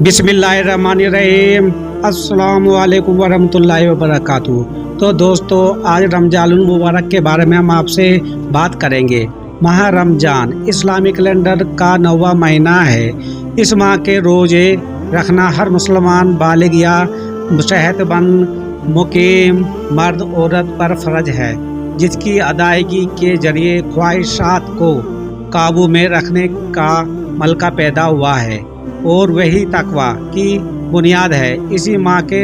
बिस्मिल्लाहिर्रहमानिर्रहीम। अस्सलामु अलैकुम वरहमतुल्लाहि वबरकातुहू। तो दोस्तों, आज रमजान मुबारक के बारे में हम आपसे बात करेंगे। माह रमजान इस्लामी कैलेंडर का 9वां महीना है। इस माह के रोजे रखना हर मुसलमान बालिग या सेहतमंद मुकीम मर्द औरत पर फर्ज है, जिसकी अदायगी के जरिए ख्वाहिशात को काबू में रखने का मलका पैदा हुआ है और वही तकवा की बुनियाद है। इसी माह के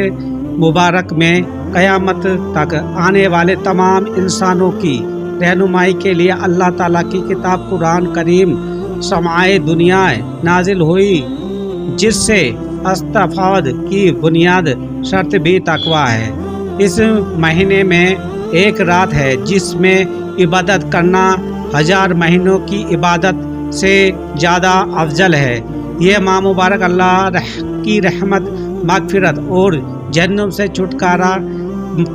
मुबारक में क़यामत तक आने वाले तमाम इंसानों की रहनुमाई के लिए अल्लाह ताला की किताब कुरान करीम समाए दुनिया नाजिल हुई, जिससे इस्तिफ़ाद की बुनियाद शर्त भी तकवा है। इस महीने में एक रात है जिसमें इबादत करना 1000 महीनों की इबादत से ज़्यादा अफजल है। ये माह मुबारक अल्लाह की रहमत, मगफिरत और जन्नत से छुटकारा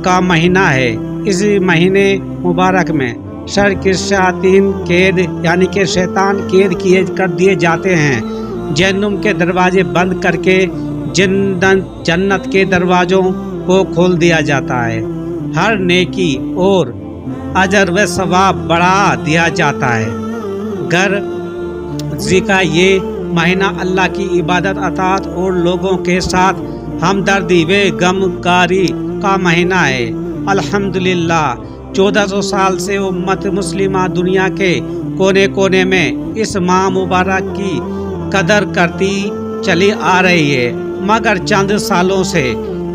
का महीना है। इस महीने मुबारक में शर के शैतान कैद यानी कि शैतान कैद किए कर दिए जाते हैं। जहन्नुम के दरवाजे बंद करके जन्नत के दरवाज़ों को खोल दिया जाता है। हर नेकी और अजर व सवाब बढ़ा दिया जाता है। घर का ये महीना अल्लाह की इबादत, अताअत और लोगों के साथ हमदर्दी व गमगारी का महीना है। अल्हम्दुलिल्लाह 1400 साल से उम्मत मुस्लिमा दुनिया के कोने कोने में इस माह मुबारक की कदर करती चली आ रही है, मगर चंद सालों से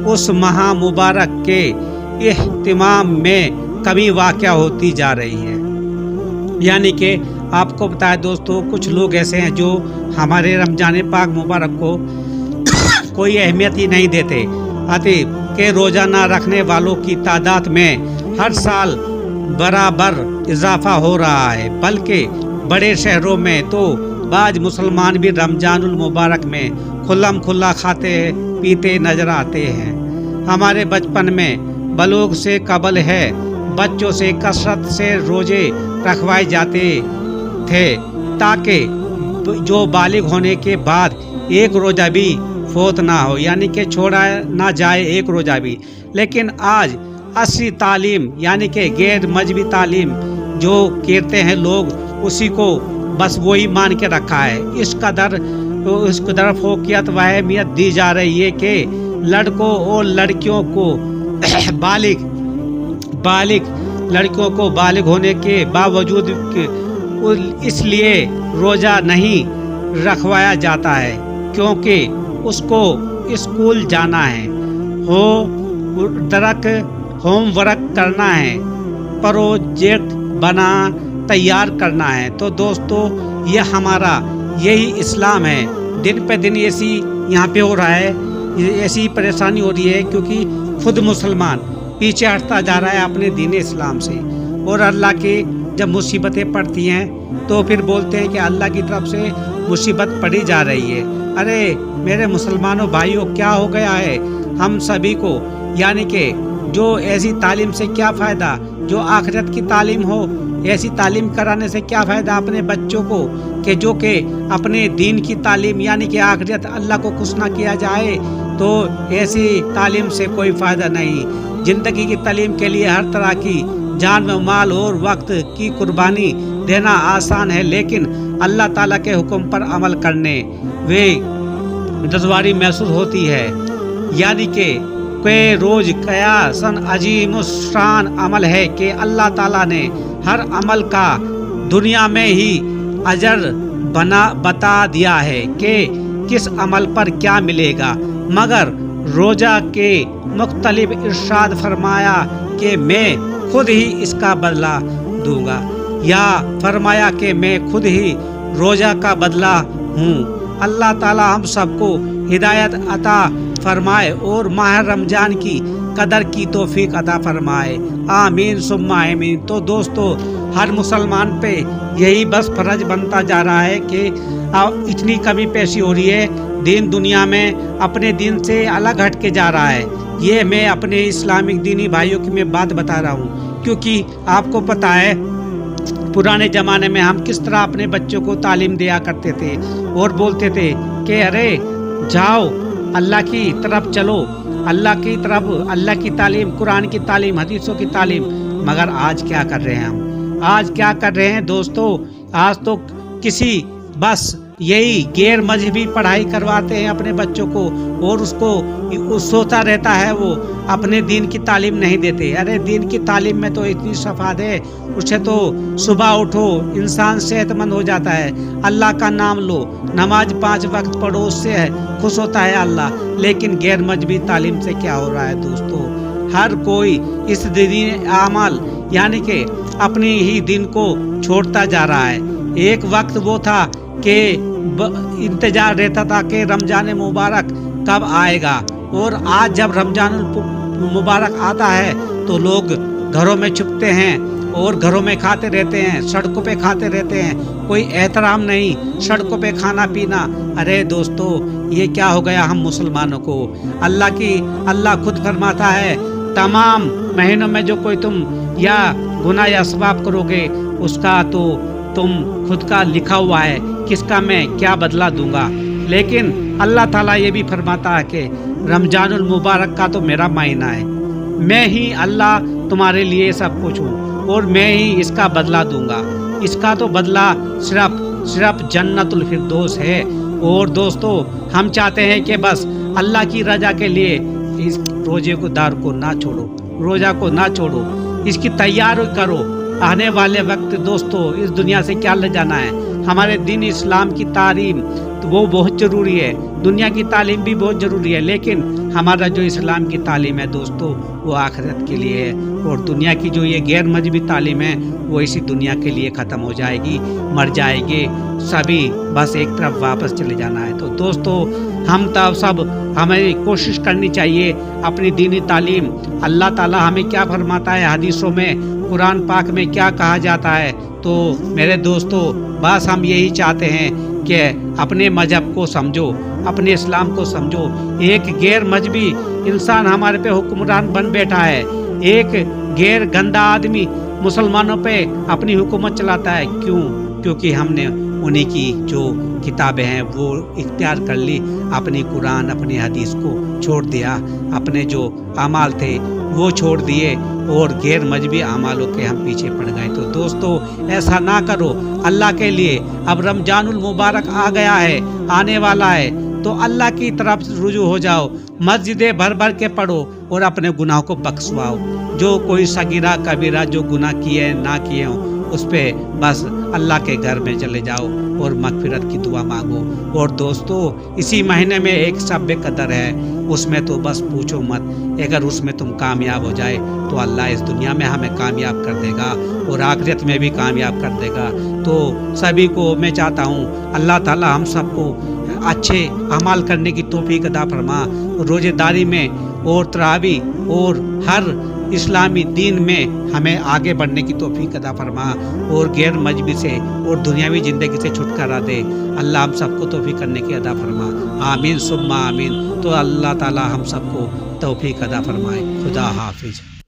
उस माह मुबारक के इहतिमाम में कमी वाक़या होती जा रही है। यानी कि आपको बताया दोस्तों, कुछ लोग ऐसे हैं जो हमारे रमजान पाक मुबारक को कोई अहमियत ही नहीं देते। आते के रोज़ाना रखने वालों की तादाद में हर साल बराबर इजाफा हो रहा है, बल्कि बड़े शहरों में तो बाज मुसलमान भी रमजानुल मुबारक में खुल्लम खुल्ला खाते पीते नजर आते हैं। हमारे बचपन में बलूग से कबल है बच्चों से कसरत से रोजे रखवाए जाते थे, ताकि जो बालिग होने के बाद एक रोज़ा भी फोत ना हो, यानी कि छोड़ा ना जाए एक रोज़ा भी। लेकिन आज असली तालीम यानी कि गैर मजहबी तालीम जो कहते हैं लोग, उसी को बस वही मान के रखा है। इस कदर फोकियत व अहमियत दी जा रही है कि लड़कों और लड़कियों को लड़कियों को बालिग होने के बावजूद इसलिए रोज़ा नहीं रखवाया जाता है क्योंकि उसको स्कूल जाना है, होमवर्क करना है, प्रोजेक्ट बना तैयार करना है। तो दोस्तों, ये हमारा यही इस्लाम है। दिन पे दिन ऐसी यहाँ पे हो रहा है, ऐसी परेशानी हो रही है क्योंकि खुद मुसलमान पीछे हटता जा रहा है अपने दीन इस्लाम से। और अल्लाह की जब मुसीबतें पड़ती हैं तो फिर बोलते हैं कि अल्लाह की तरफ से मुसीबत पड़ी जा रही है। अरे मेरे मुसलमानों भाइयों, क्या हो गया है हम सभी को? यानी कि जो ऐसी तालीम से क्या फ़ायदा, जो आखिरत की तालीम हो, ऐसी तालीम कराने से क्या फ़ायदा अपने बच्चों को कि जो कि अपने दीन की तालीम यानी कि आखिरत अल्लाह को खुश ना किया जाए, तो ऐसी तालीम से कोई फ़ायदा नहीं। ज़िंदगी की तालीम के लिए हर तरह की जान व माल और वक्त की कुर्बानी देना आसान है, लेकिन अल्लाह ताला के हुक्म पर अमल करने वे दुश्वारी महसूस होती है। यानी कि कोई रोज़ कयासन अजीम शान अमल है कि अल्लाह ताला ने हर अमल का दुनिया में ही अजर बता दिया है कि किस अमल पर क्या मिलेगा, मगर रोज़ा के मुख्तलिफ इरशाद फरमाया कि मैं खुद ही इसका बदला दूंगा, या फरमाया कि मैं खुद ही रोज़ा का बदला हूँ। अल्लाह ताला हम सबको हिदायत अता फरमाए और माह रमजान की कदर की तौफीक अता फरमाए। आमीन सुम्मा आमीन। तो दोस्तों, हर मुसलमान पे यही बस फ़र्ज बनता जा रहा है कि इतनी कमी पेशी हो रही है, दीन दुनिया में अपने दीन से अलग हट के जा रहा है। ये मैं अपने इस्लामिक दीनी भाइयों की मैं बात बता रहा हूँ, क्योंकि आपको पता है पुराने ज़माने में हम किस तरह अपने बच्चों को तालीम दिया करते थे और बोलते थे कि अरे जाओ अल्लाह की तरफ चलो, अल्लाह की तरफ, अल्लाह की तालीम, कुरान की तालीम, हदीसों की तालीम। मगर आज क्या कर रहे हैं हम? आज क्या कर रहे हैं दोस्तों? आज तो किसी बस यही गैर मजहबी पढ़ाई करवाते हैं अपने बच्चों को, और उसको सोता रहता है वो, अपने दीन की तालीम नहीं देते। अरे दीन की तालीम में तो इतनी सफाद है, उसे तो सुबह उठो इंसान सेहतमंद हो जाता है, अल्लाह का नाम लो, नमाज 5 वक्त पढ़ो, उससे खुश होता है अल्लाह। लेकिन गैर मजहबी तालीम से क्या हो रहा है दोस्तों? हर कोई इस दीन आमल यानी कि अपनी ही दिन को छोड़ता जा रहा है। एक वक्त वो था कि इंतजार रहता था कि रमजान मुबारक कब आएगा, और आज जब रमजान मुबारक आता है तो लोग घरों में छुपते हैं और घरों में खाते रहते हैं, सड़कों पे खाते रहते हैं, कोई एहतराम नहीं, सड़कों पे खाना पीना। अरे दोस्तों ये क्या हो गया हम मुसलमानों को? अल्लाह खुद फरमाता है तमाम महीनों में जो कोई तुम या गुनाह या सवाब करोगे उसका तो तुम खुद का लिखा हुआ है, किसका मैं क्या बदला दूंगा। लेकिन अल्लाह ताला ये भी फरमाता है कि रमजानुल मुबारक का तो मेरा महीना है, मैं ही अल्लाह तुम्हारे लिए सब कुछ हूँ और मैं ही इसका बदला दूंगा। इसका तो बदला सिर्फ जन्नतुल फिरदौस है। और दोस्तों हम चाहते हैं कि बस अल्लाह की रजा के लिए इस रोजे को दार को ना छोड़ो, रोजा को ना छोड़ो, इसकी तैयारी करो। आने वाले वक्त दोस्तों इस दुनिया से क्या ले जाना है? हमारे दीन इस्लाम की तालीम तो वो बहुत ज़रूरी है, दुनिया की तालीम भी बहुत ज़रूरी है, लेकिन हमारा जो इस्लाम की तालीम है दोस्तों वो आखिरत के लिए है, और दुनिया की जो ये गैर मजहबी तालीम है वो इसी दुनिया के लिए ख़त्म हो जाएगी, मर जाएगी सभी, बस एक तरफ वापस चले जाना है। तो दोस्तों हम तब सब हमें कोशिश करनी चाहिए अपनी दीनी तालीम, अल्लाह ताला हमें क्या फरमाता है हदीसों में, कुरान पाक में क्या कहा जाता है। तो मेरे दोस्तों बस हम यही चाहते हैं कि अपने मजहब को समझो, अपने इस्लाम को समझो। एक गैर मजहबी इंसान हमारे पे हुक्मरान बन बैठा है, एक गैर गंदा आदमी मुसलमानों पे अपनी हुकूमत चलाता है। क्यों? क्योंकि हमने उन्हीं की जो किताबें हैं वो इख्तियार कर ली, अपनी कुरान अपनी हदीस को छोड़ दिया, अपने जो अमाल थे वो छोड़ दिए और गैर मजहबी अमालों के हम पीछे पड़ गए। तो दोस्तों ऐसा ना करो अल्लाह के लिए। अब रमजानुल मुबारक आ गया है, आने वाला है, तो अल्लाह की तरफ रुजू हो जाओ, मस्जिदें भर भर के पढ़ो और अपने गुनाह को बख्शवाओ। जो कोई सगीरा कबीरा जो गुनाह किए ना किए हों उस पे बस अल्लाह के घर में चले जाओ और मगफिरत की दुआ मांगो। और दोस्तों इसी महीने में एक शब कदर है, उसमें तो बस पूछो मत, अगर उसमें तुम कामयाब हो जाए तो अल्लाह इस दुनिया में हमें कामयाब कर देगा और आखिरत में भी कामयाब कर देगा। तो सभी को मैं चाहता हूँ अल्लाह ताला हम सबको अच्छे अमाल करने की तौफीक अता फरमा, रोज़ेदारी में और तरावी और हर इस्लामी दीन में हमें आगे बढ़ने की तौफीक अता फरमा, और गैर मजहबी से और दुनियावी ज़िंदगी से छुटकारा दे। अल्लाह हम सबको तौफीक करने की अता फरमा, आमीन सुम्मा आमीन। तो अल्लाह ताला हम सबको तौफीक अता फरमाए। खुदा हाफिज।